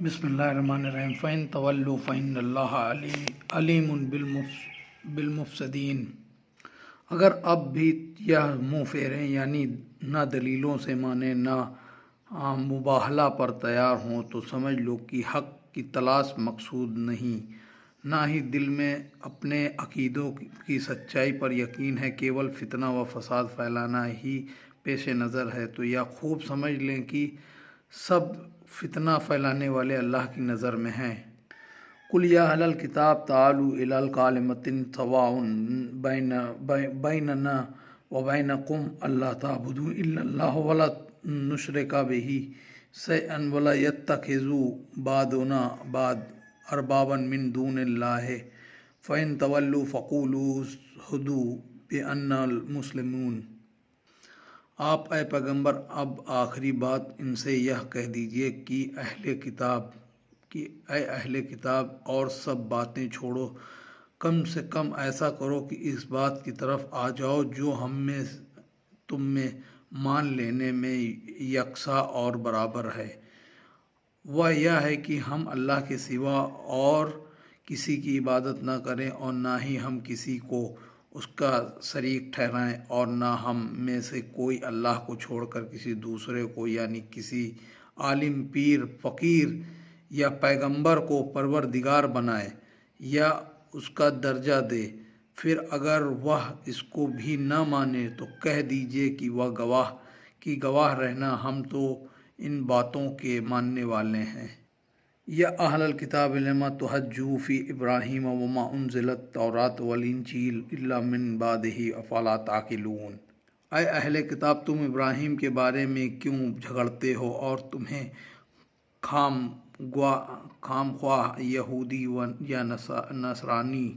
بسم اللہ الرحمن الرحیم فَإِن تَوَلُّوا فَإِنَّ اللَّهَ عَلِيمٌ بالمفسدین۔ اگر اب بھی یہ منہ پھیریں یعنی نہ دلیلوں سے مانیں نہ مباہلہ پر تیار ہوں تو سمجھ لو کہ حق کی تلاش مقصود نہیں، نہ ہی دل میں اپنے عقیدوں کی سچائی پر یقین ہے، کیول فتنہ و فساد پھیلانا ہی پیش نظر ہے۔ تو یہ خوب سمجھ لیں کہ سب فتنہ پھیلانے والے اللہ کی نظر میں ہیں۔ قُلْ يَا أَهْلَ الْكِتَابِ تَعَالُوا إِلَىٰ كَلِمَةٍ سَوَاءٍ بَيْنَنَا وَبَيْنَكُمْ أَلَّا تَعْبُدُوا إِلَّا اللَّهَ وَلَا نُشْرِكَ بِهِ شَيْئًا وَلَا يَتَّخِذَ بَعْضُنَا بَعْضًا أَرْبَابًا مِّن دُونِ اللَّهِ فَإِن تَوَلُّوا فَقُولُوا اشْهَدُوا بِأَنَّا مُسْلِمُونَ۔ آپ اے پیغمبر اب آخری بات ان سے یہ کہہ دیجئے کہ اے اہل کتاب اور سب باتیں چھوڑو، کم سے کم ایسا کرو کہ اس بات کی طرف آ جاؤ جو ہم میں تم میں مان لینے میں یکساں اور برابر ہے۔ وہ یہ ہے کہ ہم اللہ کے سوا اور کسی کی عبادت نہ کریں اور نہ ہی ہم کسی کو اس کا شریک ٹھہرائیں، اور نہ ہم میں سے کوئی اللہ کو چھوڑ کر کسی دوسرے کو یعنی کسی عالم، پیر، فقیر یا پیغمبر کو پروردگار بنائے یا اس کا درجہ دے۔ پھر اگر وہ اس کو بھی نہ مانے تو کہہ دیجئے کہ وہ گواہ رہنا ہم تو ان باتوں کے ماننے والے ہیں۔ یا اہل الکتاب لم تحجوا فی ابراہیم وما انزلت التوراۃ والانجیل الا من بعدہ افلا تعقلون۔ اے اہل کتاب تم ابراہیم کے بارے میں کیوں جھگڑتے ہو اور تمہیں خام خواہ یہودی یا نصرانی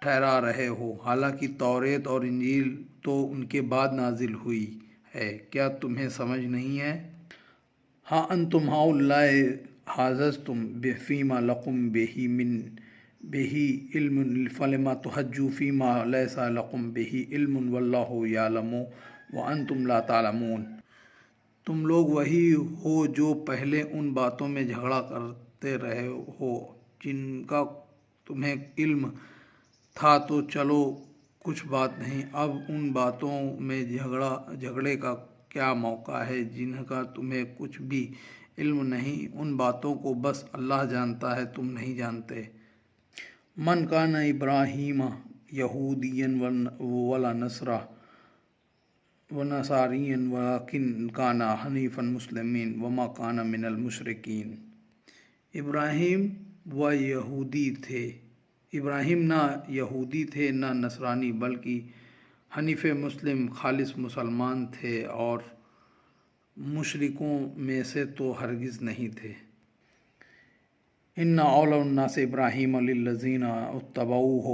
ٹھہرا رہے ہو، حالانکہ توریت اور انجیل تو ان کے بعد نازل ہوئی ہے، کیا تمہیں سمجھ نہیں ہے؟ ہاں انتم ہؤلاء حاججتم فیما لکم بہ علم فلم تحجون فیما لیس لکم بہ علم واللہ یعلم وانتم لا تعلمون۔ تم لوگ وہی ہو جو پہلے ان باتوں میں جھگڑا کرتے رہے ہو جن کا تمہیں علم تھا، تو چلو کچھ بات نہیں، اب ان باتوں میں جھگڑے کا کیا موقع ہے جن کا تمہیں کچھ بھی علم نہیں، ان باتوں کو بس اللہ جانتا ہے، تم نہیں جانتے۔ من کان ابراہیم یہودیا ولا نصاریا ولکن کان حنیفا مسلما وما کان من المشرکین۔ ابراہیم نہ یہودی تھے نہ نصرانی، بلکہ حنیف مسلم خالص مسلمان تھے اور مشرکوں میں سے تو ہرگز نہیں تھے۔ ان اولی الناس ابراہیم للذین اتبعوہ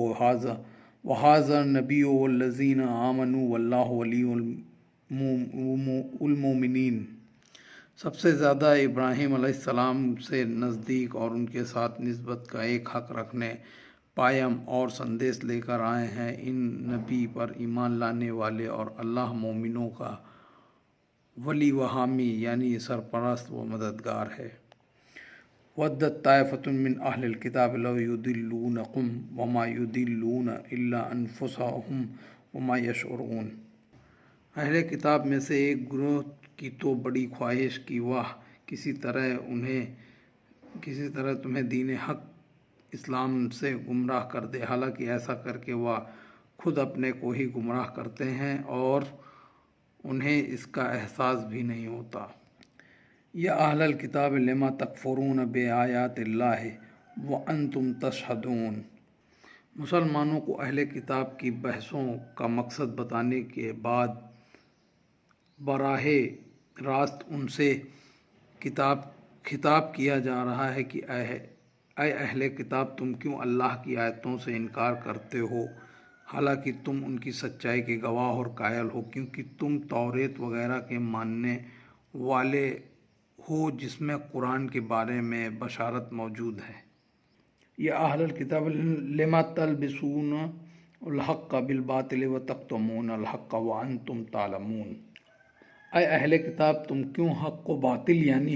وہذا النبی والذین آمنوا واللہ ولی المؤمنین۔ سب سے زیادہ ابراہیم علیہ السلام سے نزدیک اور ان کے ساتھ نسبت کا ایک حق رکھنے پائم اور سندیش لے کر آئے ہیں ان نبی پر ایمان لانے والے، اور اللہ مومنوں کا ولی و حامی یعنی سرپرست و مددگار ہے۔ وَدَّتْ طَائِفَةٌ مِّنْ أَهْلِ الْكِتَابِ لَوْ يُضِلُّونَكُمْ وَمَا يُضِلُّونَ إِلَّا أَنفُسَهُمْ وَمَا يَشْعُرُونَ۔ اہل کتاب میں سے ایک گروہ کی تو بڑی خواہش کہ وہ کسی طرح تمہیں دین حق اسلام سے گمراہ کر دے، حالانکہ ایسا کر کے وہ خود اپنے کو ہی گمراہ کرتے ہیں اور انہیں اس کا احساس بھی نہیں ہوتا۔ یا اہل الکتاب لم تکفرون بآیات اللہ وانتم تشہدون۔ مسلمانوں کو اہل کتاب کی بحثوں کا مقصد بتانے کے بعد براہ راست ان سے خطاب کیا جا رہا ہے کہ اے اہل کتاب تم کیوں اللہ کی آیتوں سے انکار کرتے ہو حالانکہ تم ان کی سچائی کے گواہ اور قائل ہو، کیونکہ تم توریت وغیرہ کے ماننے والے ہو جس میں قرآن کے بارے میں بشارت موجود ہے۔ یا اہل الکتاب لم تلبسون الحق بالباطل وتکتمون الحق وانتم تعلمون۔ اے اہل کتاب تم کیوں حق کو باطل یعنی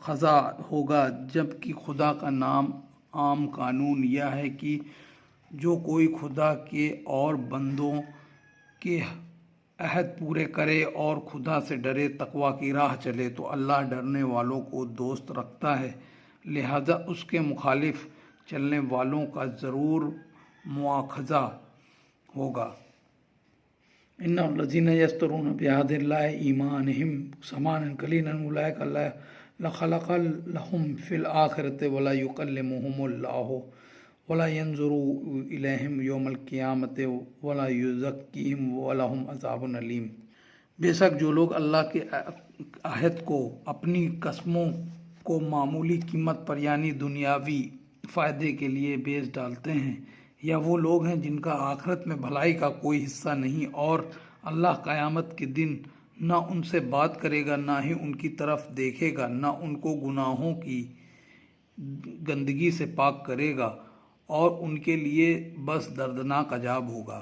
خزا ہوگا، جبکہ خدا کا نام عام قانون یہ ہے کہ جو کوئی خدا کے اور بندوں کے عہد پورے کرے اور خدا سے ڈرے، تقوی کی راہ چلے، تو اللہ ڈرنے والوں کو دوست رکھتا ہے، لہذا اس کے مخالف چلنے والوں کا ضرور مواخذہ ہوگا۔ ان الذین یشترون بعہد اللہ ایمانہم ثمنا قلیلا اولئک لخلق لهم فی الآخرۃ ولا یکلمهم اللہ ولا ينظر الیہم یوم القیامۃ ولا یزکیہم ولہم عذاب علیم۔ بے شک جو لوگ اللہ کے عہد کو اپنی قسموں کو معمولی قیمت پر یعنی دنیاوی فائدے کے لیے بیچ ڈالتے ہیں، یا وہ لوگ ہیں جن کا آخرت میں بھلائی کا کوئی حصہ نہیں، اور اللہ قیامت کے دن نہ ان سے بات کرے گا، نہ ہی ان کی طرف دیکھے گا، نہ ان کو گناہوں کی گندگی سے پاک کرے گا، اور ان کے لیے بس دردناک عذاب ہوگا۔